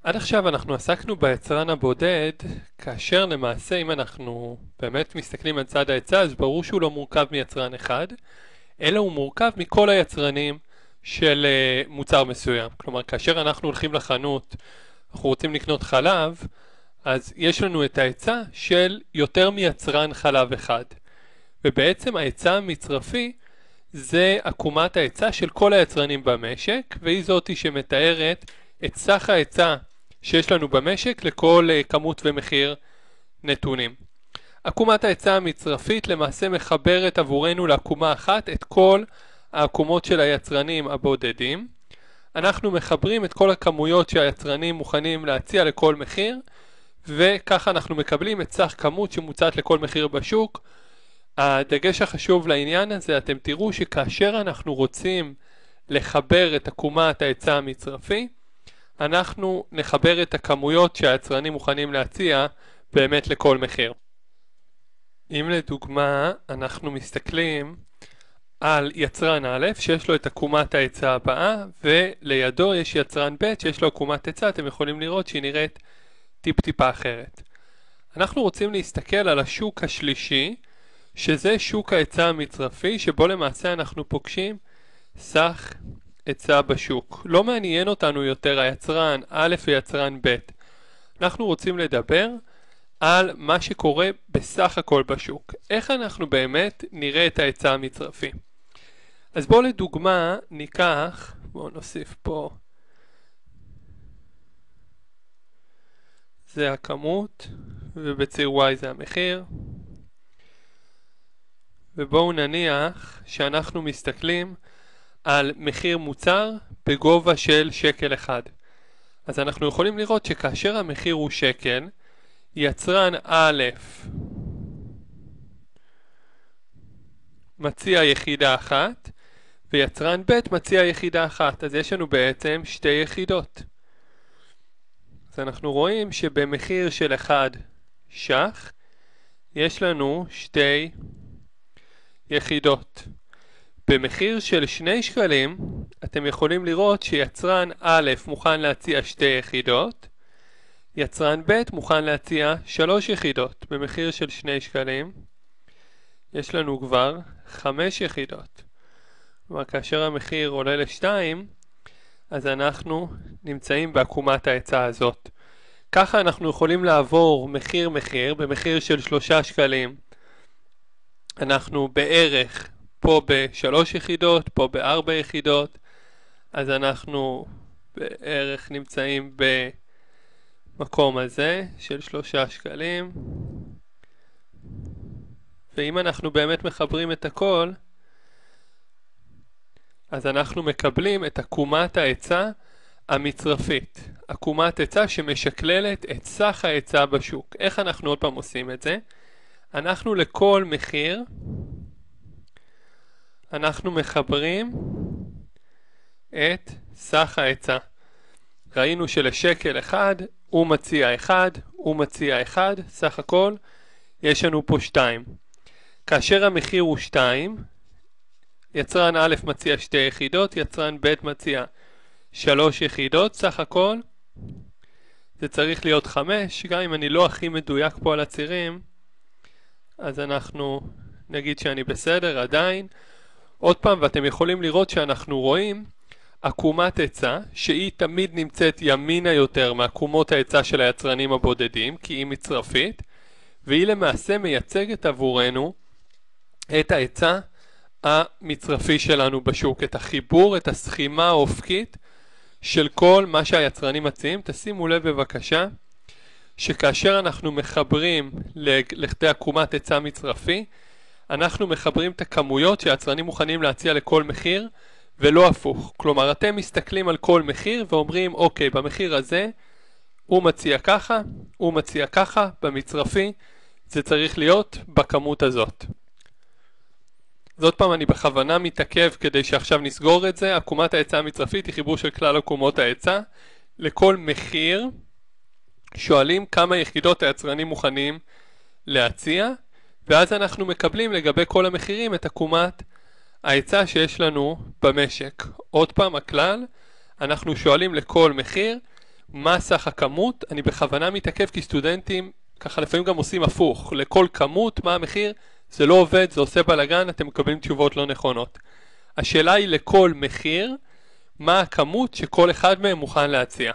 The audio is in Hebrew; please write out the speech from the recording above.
עד עכשיו אנחנו עסקנו ביצרן הבודד, כאשר למעשה אם אנחנו באמת מסתכלים על צד ההיצע, אז ברור שהוא לא מורכב מיצרן אחד, אלא הוא מורכב מכל היצרנים של מוצר מסוים. כלומר, כאשר אנחנו הולכים לחנות, אנחנו רוצים לקנות חלב, אז יש לנו את ההיצע של יותר מיצרן חלב אחד. ובעצם ההיצע המצרפי זה עקומת ההיצע של כל היצרנים במשק, והיא זאתי שמתארת את סך ההיצע שיש לנו במשק לכל כמות ומחיר נתונים. עקומת ההיצע המצרפית למעשה מחברת עבורנו לעקומה אחת את כל העקומות של היצרנים הבודדים. אנחנו מחברים את כל הכמויות שהיצרנים מוכנים להציע לכל מחיר, וככה אנחנו מקבלים את סך כמות שמוצעת לכל מחיר בשוק. הדגש החשוב לעניין הזה, אתם תראו שכאשר אנחנו רוצים לחבר את עקומת ההיצע המצרפי, אנחנו נחבר את הכמויות שהיצרנים מוכנים להציע באמת לכל מחיר. אם לדוגמה אנחנו מסתכלים על יצרן א' שיש לו את עקומת ההיצע הבאה, ולידו יש יצרן ב' שיש לו עקומת היצע, אתם יכולים לראות שהיא נראית טיפה אחרת. אנחנו רוצים להסתכל על השוק השלישי, שזה שוק ההיצע המצרפי, שבו למעשה אנחנו פוגשים סך היצע בשוק. לא מעניין אותנו יותר היצרן א' ויצרן ב'. אנחנו רוצים לדבר על מה שקורה בסך הכל בשוק. איך אנחנו באמת נראה את ההיצע המצרפי? אז בואו לדוגמה ניקח, בואו נוסיף פה, זה הכמות ובציר Y זה המחיר. ובואו נניח שאנחנו מסתכלים על מחיר מוצר בגובה של שקל אחד. אז אנחנו יכולים לראות שכאשר המחיר הוא שקל, יצרן א' מציע יחידה אחת, ויצרן ב' מציע יחידה אחת. אז יש לנו בעצם שתי יחידות. אז אנחנו רואים שבמחיר של 1 ש"ח, יש לנו שתי יחידות. במחיר של 2 שקלים, אתם יכולים לראות שיצרן א' מוכן להציע 2 יחידות, יצרן ב' מוכן להציע 3 יחידות. במחיר של 2 שקלים, יש לנו כבר 5 יחידות. כלומר, כאשר המחיר עולה ל-2, אז אנחנו נמצאים בעקומת ההיצע הזאת. ככה אנחנו יכולים לעבור מחיר, במחיר של 3 שקלים, אנחנו בערך פה ב3 יחידות, פה ב4 יחידות, אז אנחנו בערך נמצאים במקום הזה של 3 שקלים. ואם אנחנו באמת מחברים את הכל, אז אנחנו מקבלים את עקומת ההיצע המצרפית. עקומת היצע שמשקללת את סך ההיצע בשוק. איך אנחנו עוד פעם עושים את זה? אנחנו לכל מחיר, אנחנו מחברים את סך ההיצע. ראינו שלשקל אחד הוא מציע 1, הוא מציע 1, סך הכל יש לנו פה 2. כאשר המחיר הוא 2, יצרן א' מציע 2 יחידות, יצרן ב' מציע 3 יחידות, סך הכל זה צריך להיות 5, גם אם אני לא הכי מדויק פה על הצירים, אז אנחנו נגיד שאני בסדר עדיין. עוד פעם, ואתם יכולים לראות שאנחנו רואים עקומת היצע שהיא תמיד נמצאת ימינה יותר מעקומות ההיצע של היצרנים הבודדים, כי היא מצרפית, והיא למעשה מייצגת עבורנו את ההיצע המצרפי שלנו בשוק, את החיבור, את הסכימה האופקית של כל מה שהיצרנים מציעים. תשימו לב בבקשה שכאשר אנחנו מחברים לכדי עקומת היצע מצרפי, אנחנו מחברים את הכמויות שהיצרנים מוכנים להציע לכל מחיר, ולא הפוך. כלומר, אתם מסתכלים על כל מחיר ואומרים, אוקיי, במחיר הזה הוא מציע ככה, הוא מציע ככה, במצרפי זה צריך להיות בכמות הזאת. זאת פעם אני בכוונה מתעכב כדי שעכשיו נסגור את זה. עקומת ההיצע המצרפית היא חיבור של כלל עקומות ההיצע. לכל מחיר שואלים כמה יחידות היצרנים מוכנים להציע, ואז אנחנו מקבלים לגבי כל המחירים את עקומת ההיצע שיש לנו במשק. עוד פעם הכלל, אנחנו שואלים לכל מחיר מה סך הכמות? אני בכוונה מתעכב כי סטודנטים ככה לפעמים גם עושים הפוך. לכל כמות, מה המחיר? זה לא עובד, זה עושה בלגן, אתם מקבלים תשובות לא נכונות. השאלה היא לכל מחיר, מה הכמות שכל אחד מהם מוכן להציע.